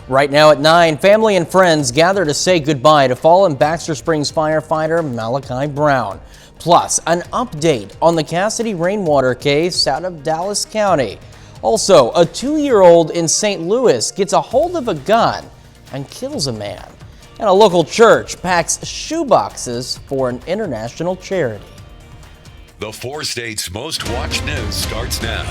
Right now at 9, family and friends gather to say goodbye to fallen Baxter Springs firefighter Malachi Brown. Plus, an update on the Cassidy rainwater case out of Dallas County. Also, a 2-year-old in St. Louis gets a hold of a gun and kills a man. And a local church packs shoeboxes for an international charity. The 4 states' most watched news starts now.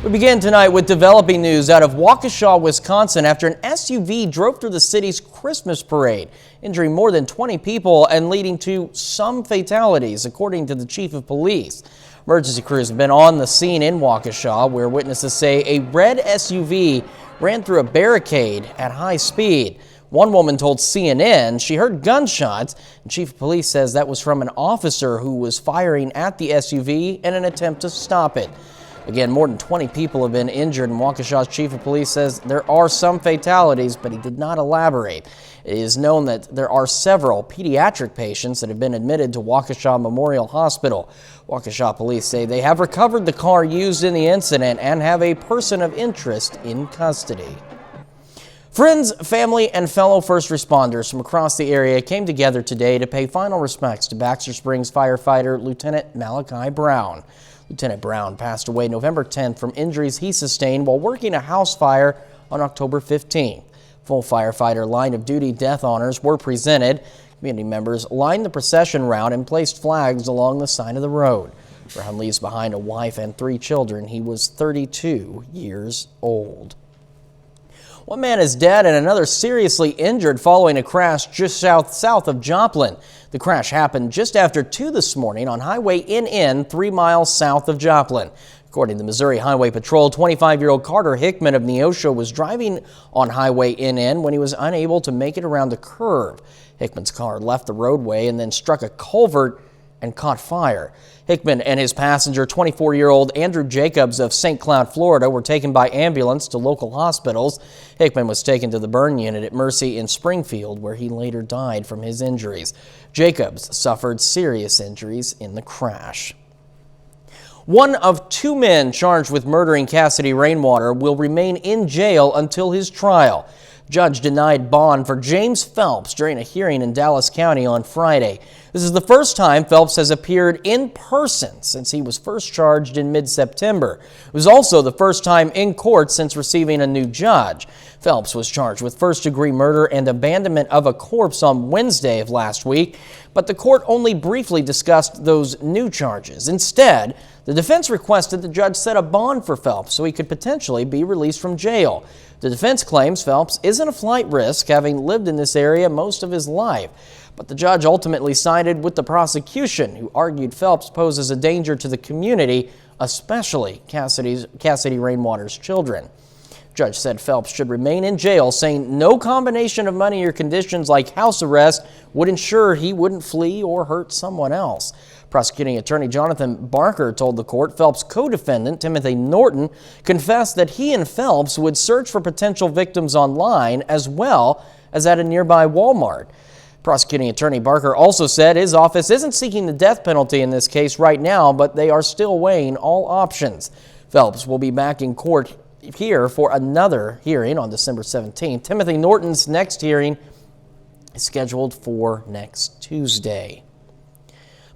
We begin tonight with developing news out of Waukesha, Wisconsin, after an SUV drove through the city's Christmas parade, injuring more than 20 people and leading to some fatalities, according to the chief of police. Emergency crews have been on the scene in Waukesha, where witnesses say a red SUV ran through a barricade at high speed. One woman told CNN she heard gunshots, and chief of police says that was from an officer who was firing at the SUV in an attempt to stop it. Again, more than 20 people have been injured, and Waukesha's chief of police says there are some fatalities, but he did not elaborate. It is known that there are several pediatric patients that have been admitted to Waukesha Memorial Hospital. Waukesha police say they have recovered the car used in the incident and have a person of interest in custody. Friends, family, and fellow first responders from across the area came together today to pay final respects to Baxter Springs firefighter Lieutenant Malachi Brown. Lieutenant Brown passed away November 10th from injuries he sustained while working a house fire on October 15th. Full firefighter line of duty death honors were presented. Community members lined the procession route and placed flags along the side of the road. Brown leaves behind a wife and 3 children. He was 32 years old. One man is dead and another seriously injured following a crash just south of Joplin. The crash happened just after 2 this morning on Highway NN 3 miles south of Joplin. According to Missouri Highway Patrol, 25-year-old Carter Hickman of NEOSHO was driving on Highway NN when he was unable to make it around the curve. Hickman's car left the roadway and then struck a culvert and caught fire. Hickman and his passenger, 24-year-old Andrew Jacobs of St. Cloud, Florida, were taken by ambulance to local hospitals. Hickman was taken to the burn unit at Mercy in Springfield, where he later died from his injuries. Jacobs suffered serious injuries in the crash. One of 2 men charged with murdering Cassidy Rainwater will remain in jail until his trial. Judge denied bond for James Phelps during a hearing in Dallas County on Friday. This is the first time Phelps has appeared in person since he was first charged in mid-September. It was also the first time in court since receiving a new judge. Phelps was charged with first-degree murder and abandonment of a corpse on Wednesday of last week, but the court only briefly discussed those new charges. Instead, the defense requested the judge set a bond for Phelps so he could potentially be released from jail. The defense claims Phelps isn't a flight risk, having lived in this area most of his life. But the judge ultimately sided with the prosecution, who argued Phelps poses a danger to the community, especially Cassidy Rainwater's children. The judge said Phelps should remain in jail, saying no combination of money or conditions like house arrest would ensure he wouldn't flee or hurt someone else. Prosecuting attorney Jonathan Barker told the court Phelps' co-defendant, Timothy Norton, confessed that he and Phelps would search for potential victims online as well as at a nearby Walmart. Prosecuting attorney Barker also said his office isn't seeking the death penalty in this case right now, but they are still weighing all options. Phelps will be back in court here for another hearing on December 17th. Timothy Norton's next hearing is scheduled for next Tuesday.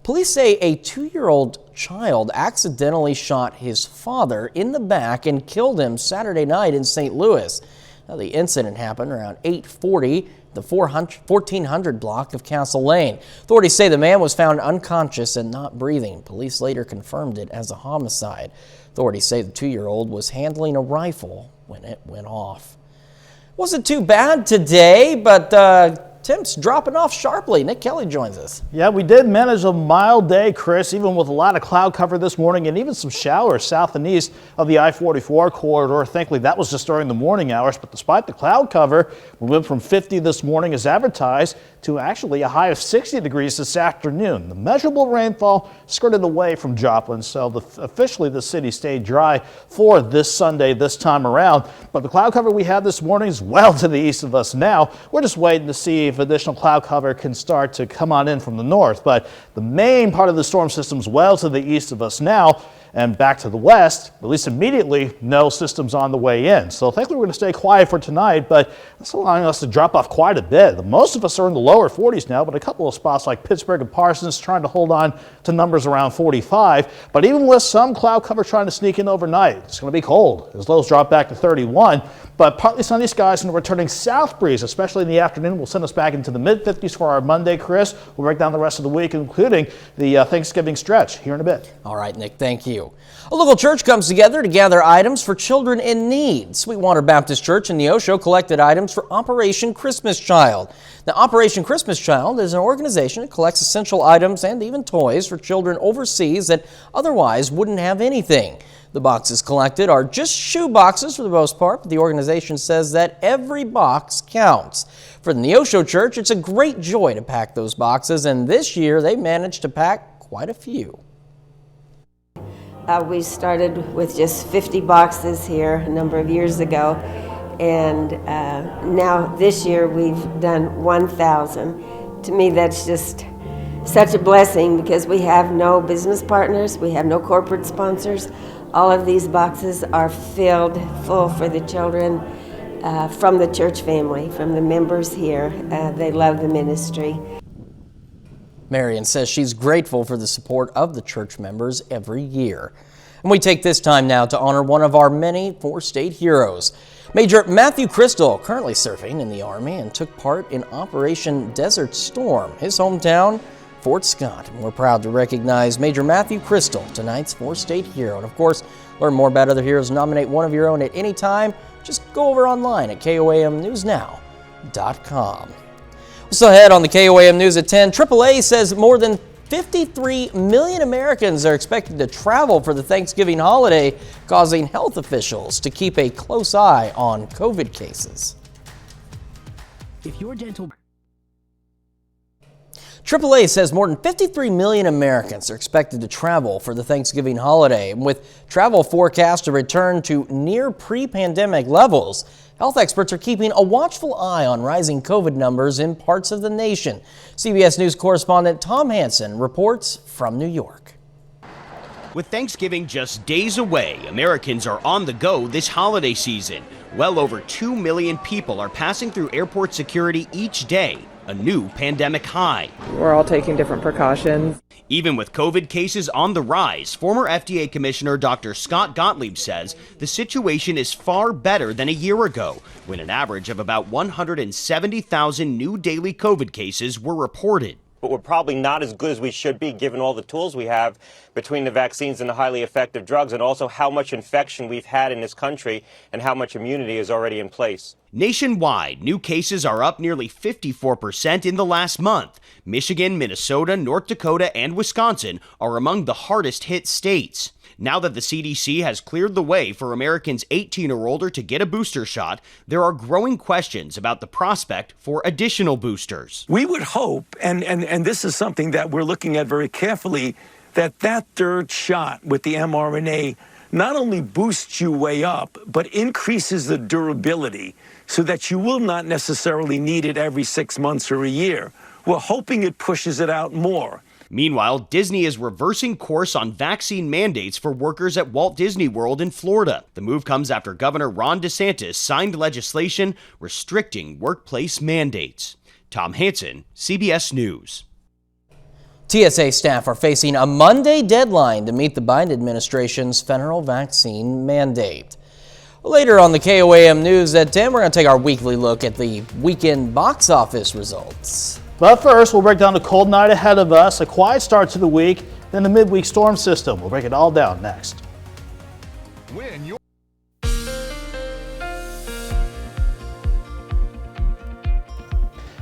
Police say a 2-year-old child accidentally shot his father in the back and killed him Saturday night in St. Louis. Now, the incident happened around 8:40, the 1400 block of Castle Lane. Authorities say the man was found unconscious and not breathing. Police later confirmed it as a homicide. Authorities say the 2-year-old was handling a rifle when it went off. Wasn't too bad today, but temps dropping off sharply. Nick Kelly joins us. Yeah, we did manage a mild day, Chris, even with a lot of cloud cover this morning and even some showers south and east of the I-44 corridor. Thankfully, that was just during the morning hours, but despite the cloud cover, we went from 50 this morning as advertised to actually a high of 60 degrees this afternoon. The measurable rainfall skirted away from Joplin, so officially the city stayed dry for this Sunday this time around. But the cloud cover we had this morning is well to the east of us now. We're just waiting to see if additional cloud cover can start to come on in from the north. But the main part of the storm system is well to the east of us now. And back to the west, at least immediately, no systems on the way in. So thankfully we're going to stay quiet for tonight, but that's allowing us to drop off quite a bit. Most of us are in the lower 40s now, but a couple of spots like Pittsburgh and Parsons trying to hold on to numbers around 45. But even with some cloud cover trying to sneak in overnight, it's going to be cold as lows drop back to 31. But partly sunny skies and a returning south breeze, especially in the afternoon, will send us back into the mid-50s for our Monday, Chris. We'll break down the rest of the week, including the Thanksgiving stretch here in a bit. All right, Nick, thank you. A local church comes together to gather items for children in need. Sweetwater Baptist Church in NEOSHO collected items for Operation Christmas Child. Now, Operation Christmas Child is an organization that collects essential items and even toys for children overseas that otherwise wouldn't have anything. The boxes collected are just shoe boxes for the most part, but the organization says that every box counts. For the NEOSHO Church, it's a great joy to pack those boxes, and this year they managed to pack quite a few. We started with just 50 boxes here a number of years ago, and now this year we've done 1,000. To me, that's just such a blessing because we have no business partners, we have no corporate sponsors. All of these boxes are filled full for the children from the church family, from the members here. They love the ministry. Marion says she's grateful for the support of the church members every year. And we take this time now to honor one of our many four-state heroes. Major Matthew Crystal, currently serving in the Army and took part in Operation Desert Storm. His hometown, Fort Scott. And we're proud to recognize Major Matthew Crystal, tonight's four-state hero. And of course, learn more about other heroes and nominate one of your own at any time. Just go over online at KOAMNewsNow.com. So ahead on the KOAM News at 10, AAA says more than 53 million Americans are expected to travel for the Thanksgiving holiday, causing health officials to keep a close eye on COVID cases. If your dental AAA says more than 53 million Americans are expected to travel for the Thanksgiving holiday. And with travel forecast to return to near pre-pandemic levels, health experts are keeping a watchful eye on rising COVID numbers in parts of the nation. CBS News correspondent Tom Hansen reports from New York. With Thanksgiving just days away, Americans are on the go this holiday season. Well over 2 million people are passing through airport security each day, a new pandemic high. We're all taking different precautions. Even with COVID cases on the rise, former FDA Commissioner Dr. Scott Gottlieb says the situation is far better than a year ago, when an average of about 170,000 new daily COVID cases were reported. But we're probably not as good as we should be given all the tools we have between the vaccines and the highly effective drugs, and also how much infection we've had in this country and how much immunity is already in place. Nationwide, new cases are up nearly 54% in the last month. Michigan, Minnesota, North Dakota, and Wisconsin are among the hardest hit states. Now that the CDC has cleared the way for Americans 18 or older to get a booster shot, there are growing questions about the prospect for additional boosters. We would hope, and this is something that we're looking at very carefully, that third shot with the mRNA not only boosts you way up, but increases the durability so that you will not necessarily need it every 6 months or a year. We're hoping it pushes it out more. Meanwhile, Disney is reversing course on vaccine mandates for workers at Walt Disney World in Florida. The move comes after Governor Ron DeSantis signed legislation restricting workplace mandates. Tom Hansen, CBS News. TSA staff are facing a Monday deadline to meet the Biden administration's federal vaccine mandate. Later on the KOAM News at 10, we're going to take our weekly look at the weekend box office results. But first, we'll break down the cold night ahead of us, a quiet start to the week, then the midweek storm system. We'll break it all down next.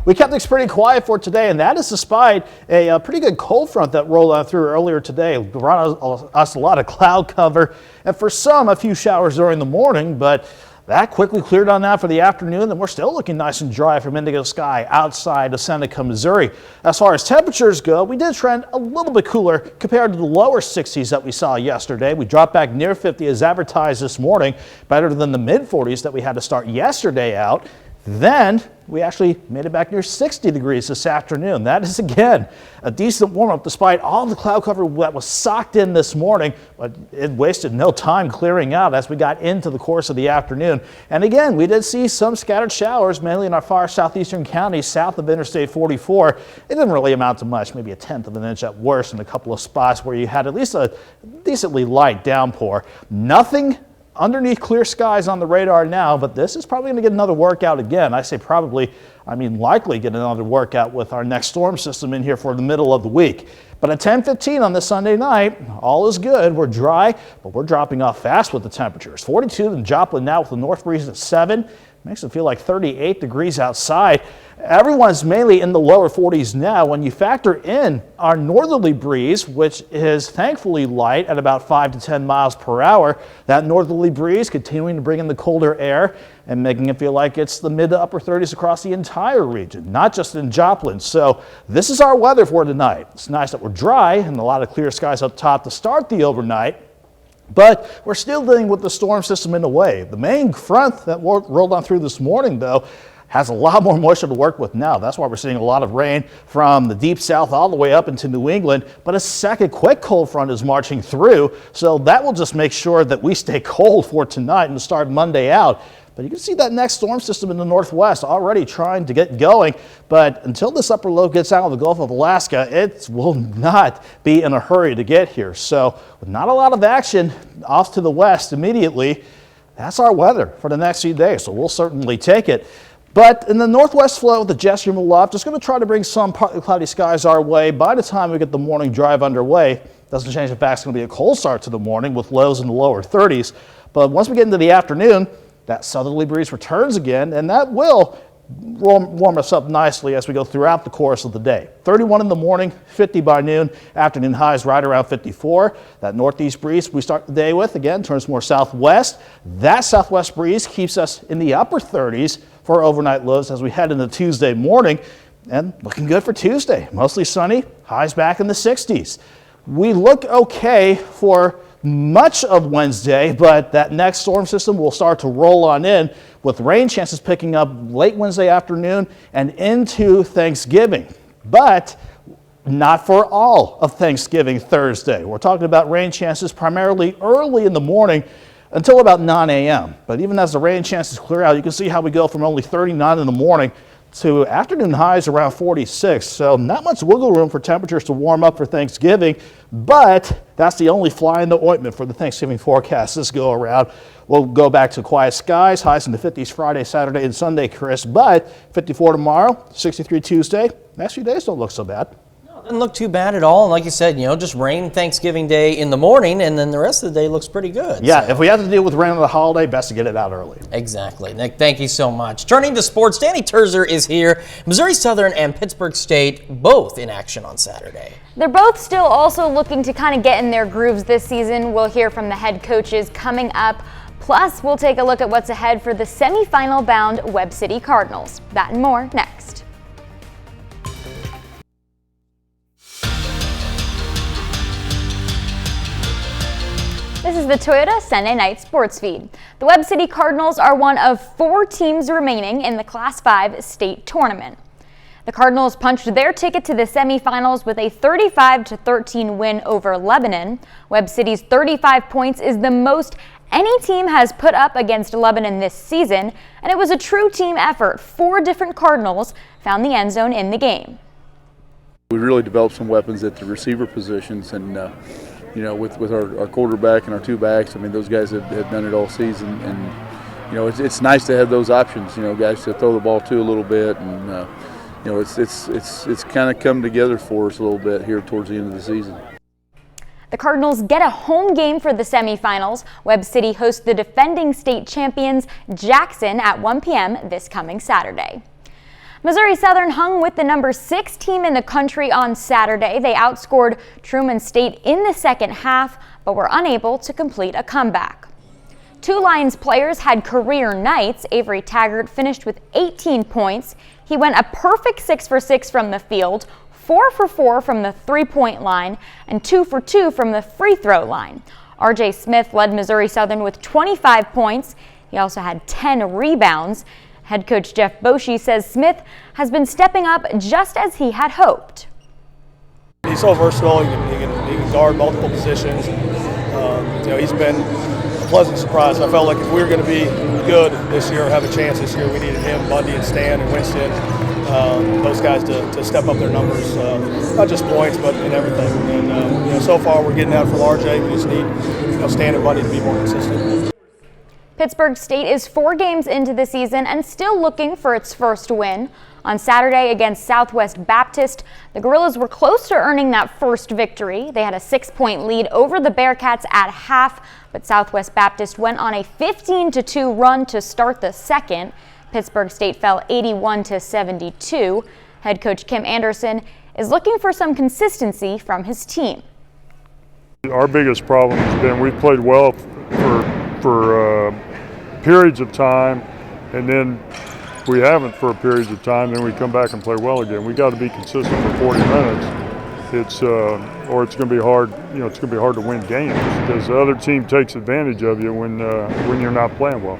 We kept things pretty quiet for today, and that is despite a pretty good cold front that rolled on through earlier today. It brought us a lot of cloud cover, and for some, a few showers during the morning, but that quickly cleared on out for the afternoon, and we're still looking nice and dry from indigo sky outside of Seneca, Missouri. As far as temperatures go, we did trend a little bit cooler compared to the lower 60s that we saw yesterday. We dropped back near 50 as advertised this morning, better than the mid 40s that we had to start yesterday out. Then we actually made it back near 60 degrees this afternoon. That is, again, a decent warm-up despite all the cloud cover that was socked in this morning, but it wasted no time clearing out as we got into the course of the afternoon. And again, we did see some scattered showers, mainly in our far southeastern counties south of Interstate 44. It didn't really amount to much, maybe a tenth of an inch at worst in a couple of spots where you had at least a decently light downpour. Nothing underneath clear skies on the radar now, but this is probably going to get another workout again. I say probably, I mean likely get another workout with our next storm system in here for the middle of the week. But at 10:15 on this Sunday night, all is good. We're dry, but we're dropping off fast with the temperatures. 42 in Joplin now with the north breeze at 7. Makes it feel like 38 degrees outside. Everyone's mainly in the lower 40s now. When you factor in our northerly breeze, which is thankfully light at about 5 to 10 miles per hour, that northerly breeze continuing to bring in the colder air and making it feel like it's the mid to upper 30s across the entire region, not just in Joplin. So this is our weather for tonight. It's nice that we're dry and a lot of clear skies up top to start the overnight. But we're still dealing with the storm system in a way. The main front that rolled on through this morning, though, has a lot more moisture to work with now. That's why we're seeing a lot of rain from the deep south all the way up into New England. But a second quick cold front is marching through, so that will just make sure that we stay cold for tonight and to start Monday out. But you can see that next storm system in the northwest already trying to get going. But until this upper low gets out of the Gulf of Alaska, it will not be in a hurry to get here. So with not a lot of action off to the west immediately, that's our weather for the next few days. So we'll certainly take it. But in the northwest flow, the jet stream will up. Just going to try to bring some partly cloudy skies our way by the time we get the morning drive underway. Doesn't change the fact it's going to be a cold start to the morning with lows in the lower 30s. But once we get into the afternoon, that southerly breeze returns again, and that will warm us up nicely as we go throughout the course of the day. 31 in the morning, 50 by noon, afternoon highs right around 54. That northeast breeze we start the day with, again, turns more southwest. That southwest breeze keeps us in the upper 30s for overnight lows as we head into Tuesday morning, and looking good for Tuesday. Mostly sunny, highs back in the 60s. We look okay for much of Wednesday, but that next storm system will start to roll on in with rain chances picking up late Wednesday afternoon and into Thanksgiving, but not for all of Thanksgiving Thursday. We're talking about rain chances primarily early in the morning until about 9 a.m. But even as the rain chances clear out, you can see how we go from only 39 in the morning to afternoon highs around 46. So not much wiggle room for temperatures to warm up for Thanksgiving, but that's the only fly in the ointment for the Thanksgiving forecast this go around. We'll go back to quiet skies, highs in the 50s Friday, Saturday, and Sunday, Chris, but 54 tomorrow, 63 Tuesday. Next few days don't look so bad. Doesn't look too bad at all. And like you said, just rain Thanksgiving Day in the morning, and then the rest of the day looks pretty good. Yeah, so if we have to deal with rain on the holiday, best to get it out early. Exactly. Nick, thank you so much. Turning to sports, Danny Terzer is here. Missouri Southern and Pittsburgh State both in action on Saturday. They're both still also looking to kind of get in their grooves this season. We'll hear from the head coaches coming up. Plus, we'll take a look at what's ahead for the semifinal bound Webb City Cardinals. That and more next. This is the Toyota Sunday Night Sports Feed. The Webb City Cardinals are one of 4 teams remaining in the Class 5 state tournament. The Cardinals punched their ticket to the semifinals with a 35-13 win over Lebanon. Webb City's 35 points is the most any team has put up against Lebanon this season, and it was a true team effort. 4 different Cardinals found the end zone in the game. We really developed some weapons at the receiver positions, and with our quarterback and our 2 backs, I mean, those guys have done it all season, and it's nice to have those options, guys to throw the ball to a little bit, and it's kind of come together for us a little bit here towards the end of the season. The Cardinals get a home game for the semifinals. Webb City hosts the defending state champions Jackson at 1 p.m. this coming Saturday. Missouri Southern hung with the number 6 team in the country on Saturday. They outscored Truman State in the second half, but were unable to complete a comeback. 2 Lions players had career nights. Avery Taggart finished with 18 points. He went a perfect 6 for 6 from the field, 4 for 4 from the 3-point line, and 2 for 2 from the free throw line. RJ Smith led Missouri Southern with 25 points. He also had 10 rebounds. Head coach Jeff Boschee says Smith has been stepping up just as he had hoped. He's so versatile. He can guard multiple positions. He's been a pleasant surprise. I felt like if we were going to be good this year, or have a chance this year, we needed him, Bundy, and Stan, and Winston, those guys to step up their numbers, not just points, but in everything. And so far we're getting that from RJ. We just need Stan and Bundy to be more consistent. Pittsburgh State is 4 games into the season and still looking for its first win. On Saturday against Southwest Baptist, the Gorillas were close to earning that first victory. They had a 6-point lead over the Bearcats at half, but Southwest Baptist went on a 15-2 run to start the second. Pittsburgh State fell 81-72. Head coach Kim Anderson is looking for some consistency from his team. Our biggest problem has been we've played well for periods of time, and then we haven't for periods of time, then we come back and play well again. We got to be consistent for 40 minutes. Or it's going to be hard. It's going to be hard to win games because the other team takes advantage of you when you're not playing well.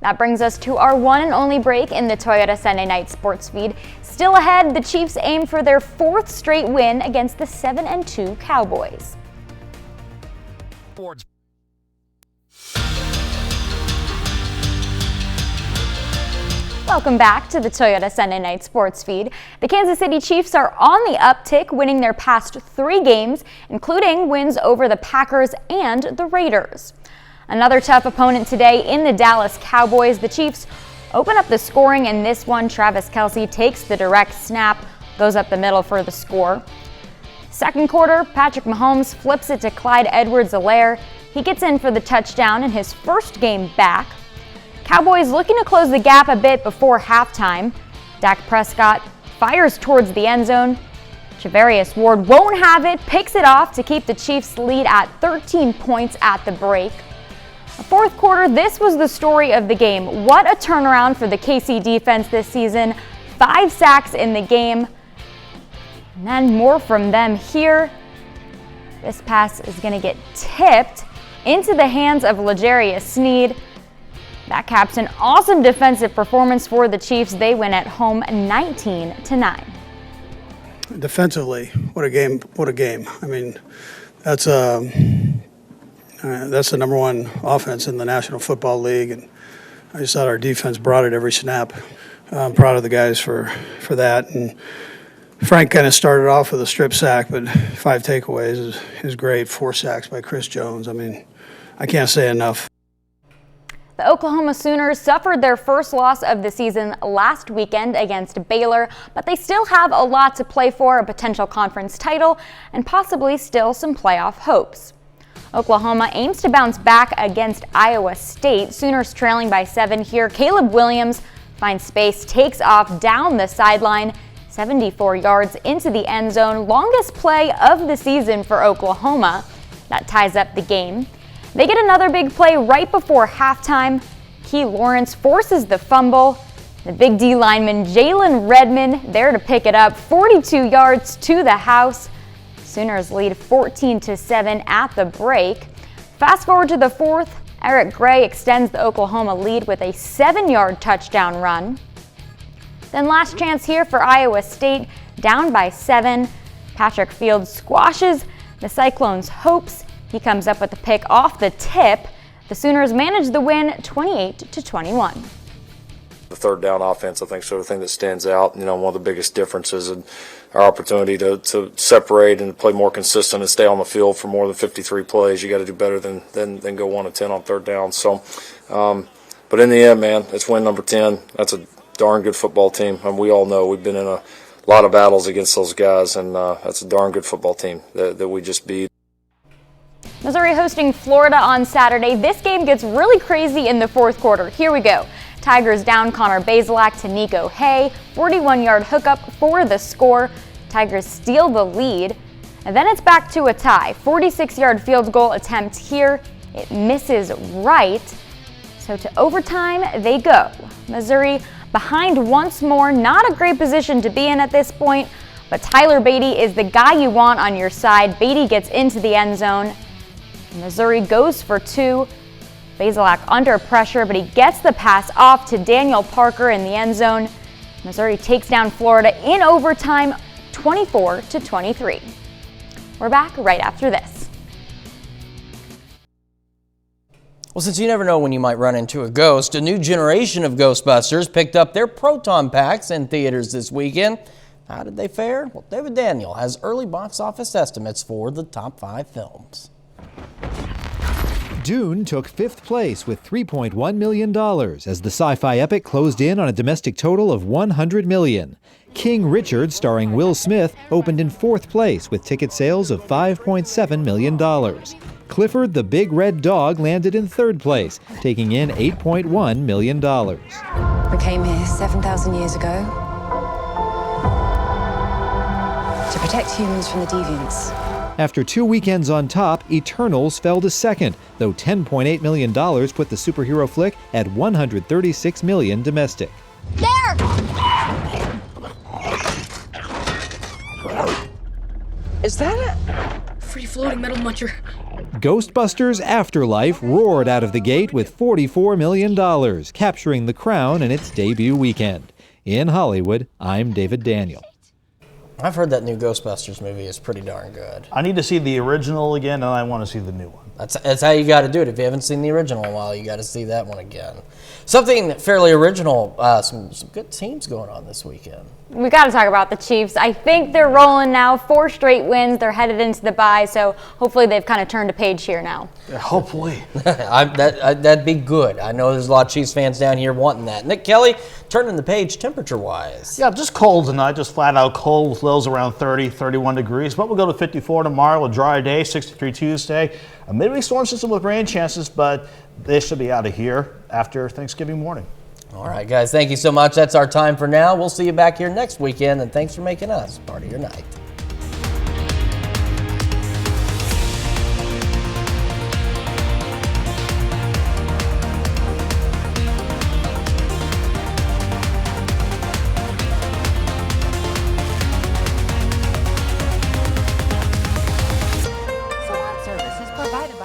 That brings us to our one and only break in the Toyota Sunday Night Sports Feed. Still ahead, the Chiefs aim for their 4th straight win against the 7-2 Cowboys. Welcome back to the Toyota Sunday Night Sports Feed. The Kansas City Chiefs are on the uptick, winning their past 3 games, including wins over the Packers and the Raiders. Another tough opponent today in the Dallas Cowboys. The Chiefs open up the scoring in this one. Travis Kelce takes the direct snap, goes up the middle for the score. Second quarter, Patrick Mahomes flips it to Clyde Edwards-Helaire. He gets in for the touchdown in his first game back. Cowboys looking to close the gap a bit before halftime. Dak Prescott fires towards the end zone. Javarius Ward won't have it, picks it off to keep the Chiefs' lead at 13 points at the break. The fourth quarter, this was the story of the game. What a turnaround for the KC defense this season. 5 sacks in the game. And then more from them here. This pass is going to get tipped into the hands of L'Jarius Sneed. That caps an awesome defensive performance for the Chiefs. They win at home 19-9. Defensively, what a game, what a game. I mean, that's the number 1 offense in the National Football League, and I just thought our defense brought it every snap. I'm proud of the guys for that. And Frank kind of started off with a strip sack, but 5 takeaways is great. 4 sacks by Chris Jones. I mean, I can't say enough. The Oklahoma Sooners suffered their first loss of the season last weekend against Baylor, but they still have a lot to play for, a potential conference title, and possibly still some playoff hopes. Oklahoma aims to bounce back against Iowa State. Sooners trailing by 7 here. Caleb Williams finds space, takes off down the sideline, 74 yards into the end zone. Longest play of the season for Oklahoma. That ties up the game. They get another big play right before halftime. Key Lawrence forces the fumble. The big D lineman Jalen Redmond there to pick it up, 42 yards to the house. Sooners lead 14-7 at the break. Fast forward to the 4th, Eric Gray extends the Oklahoma lead with a 7-yard touchdown run. Then last chance here for Iowa State, down by 7. Patrick Fields squashes the Cyclones' hopes. He comes up with a pick off the tip. The Sooners manage the win 28-21. The third down offense, I think, sort of thing that stands out. One of the biggest differences in our opportunity to separate and play more consistent and stay on the field for more than 53 plays. You got to do better than go 1 of 10 on third down. So, but in the end, man, it's win number 10. That's a darn good football team. And we all know we've been in a lot of battles against those guys, and that's a darn good football team that we just beat. Missouri hosting Florida on Saturday. This game gets really crazy in the 4th quarter. Here we go. Tigers down Connor Bazelak to Nico Hay. 41-yard hookup for the score. Tigers steal the lead. And then it's back to a tie. 46-yard field goal attempt here. It misses right. So to overtime they go. Missouri behind once more. Not a great position to be in at this point. But Tyler Beatty is the guy you want on your side. Beatty gets into the end zone. Missouri goes for 2. Bazelak under pressure, but he gets the pass off to Daniel Parker in the end zone. Missouri takes down Florida in overtime, 24-23. We're back right after this. Well, since you never know when you might run into a ghost, a new generation of Ghostbusters picked up their proton packs in theaters this weekend. How did they fare? Well, David Daniel has early box office estimates for the top 5 films. Dune took 5th place with $3.1 million as the sci-fi epic closed in on a domestic total of $100 million. King Richard, starring Will Smith, opened in 4th place with ticket sales of $5.7 million. Clifford the Big Red Dog landed in 3rd place, taking in $8.1 million. We came here 7,000 years ago to protect humans from the deviants. After 2 weekends on top, Eternals fell to 2nd, though $10.8 million put the superhero flick at $136 million domestic. There! Is that a free-floating metal muncher? Ghostbusters Afterlife roared out of the gate with $44 million, capturing the crown in its debut weekend. In Hollywood, I'm David Daniel. I've heard that new Ghostbusters movie is pretty darn good. I need to see the original again, and I want to see the new one. That's how you got to do it. If you haven't seen the original in a while, you got to see that one again. Something fairly original, some good teams going on this weekend. We got to talk about the Chiefs. I think they're rolling now, 4 straight wins. They're headed into the bye, so hopefully they've kind of turned a page here now. Yeah, hopefully. That'd be good. I know there's a lot of Chiefs fans down here wanting that. Nick Kelly, turning the page temperature-wise. Yeah, just cold tonight, just flat out cold with lows around 30, 31 degrees. But we'll go to 54 tomorrow, a dry day, 63 Tuesday. A midweek storm system with rain chances, but they should be out of here after Thanksgiving morning. All right, guys, thank you so much. That's our time for now. We'll see you back here next weekend, and thanks for making us part of your night.